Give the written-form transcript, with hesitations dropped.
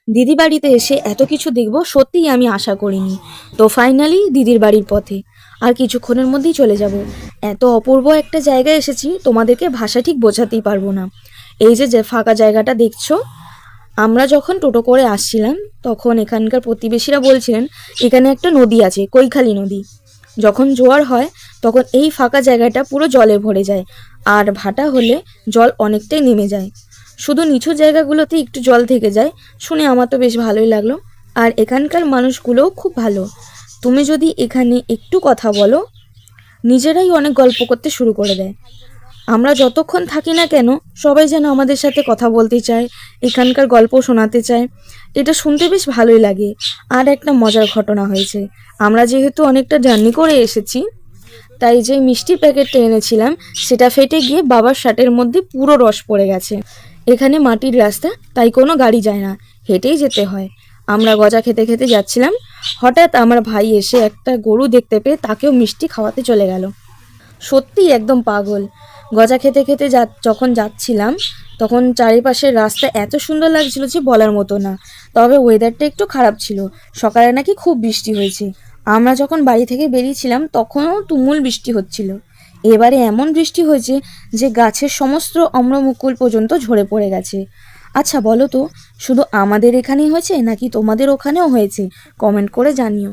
দিদি বাড়িতে এসে এত কিছু দেখব সত্যিই আমি আশা করিনি। তো ফাইনালি দিদির বাড়ির পথে, আর কিছুক্ষণের মধ্যেই চলে যাব। এত অপূর্ব একটা জায়গায় এসেছি, তোমাদেরকে ভাষা ঠিক বোঝাতেই পারবো না। এই যে যে ফাঁকা জায়গাটা দেখছো, আমরা যখন টোটো করে আসছিলাম তখন এখানকার প্রতিবেশীরা বলছিলেন এখানে একটা নদী আছে, কৈখালী নদী। যখন জোয়ার হয় তখন এই ফাঁকা জায়গাটা পুরো জলে ভরে যায়, আর ভাটা হলে জল অনেকটাই নেমে যায়। শুধু নিচু জায়গাগুলোতে একটু জল থেকে যায়। শুনে আমার তো বেশ ভালোই লাগলো। আর এখানকার মানুষগুলোও খুব ভালো। তুমি যদি এখানে একটু কথা বলো, নিজেরাই অনেক গল্প করতে শুরু করে দেয়। আমরা যতক্ষণ থাকি না কেন, সবাই যেন আমাদের সাথে কথা বলতে চায়, এখানকার গল্প শোনাতে চায়। এটা শুনতে বেশ ভালোই লাগে। আর একটা মজার ঘটনা হয়েছে, আমরা যেহেতু অনেকটা জার্নি করে এসেছি, তাই যে মিষ্টির প্যাকেটটা এনেছিলাম সেটা ফেটে গিয়ে বাবার শার্টের মধ্যে পুরো রস পড়ে গেছে। এখানে মাটির রাস্তা, তাই কোনো গাড়ি যায় না, হেঁটেই যেতে হয়। আমরা গজা খেতে খেতে যাচ্ছিলাম, হঠাৎ আমার ভাই এসে একটা গরু দেখতে পেয়ে তাকেও মিষ্টি খাওয়াতে চলে গেল। সত্যি একদম পাগল। গজা খেতে খেতে যখন যাচ্ছিলাম তখন চারিপাশের রাস্তা এত সুন্দর লাগছিল যে বলার মতো না। তবে ওয়েদারটা একটু খারাপ ছিল, সকালে নাকি খুব বৃষ্টি হয়েছে। আমরা যখন বাড়ি থেকে বেরিয়েছিলাম তখনও তুমুল বৃষ্টি হচ্ছিল। এবারে এমন বৃষ্টি হয়েছে যে গাছের সমস্ত অম্রমুকুল পর্যন্ত ঝরে পড়ে গেছে। আচ্ছা বলো তো, শুধু আমাদের এখানেই হয়েছে নাকি তোমাদের ওখানেও হয়েছে? কমেন্ট করে জানিও।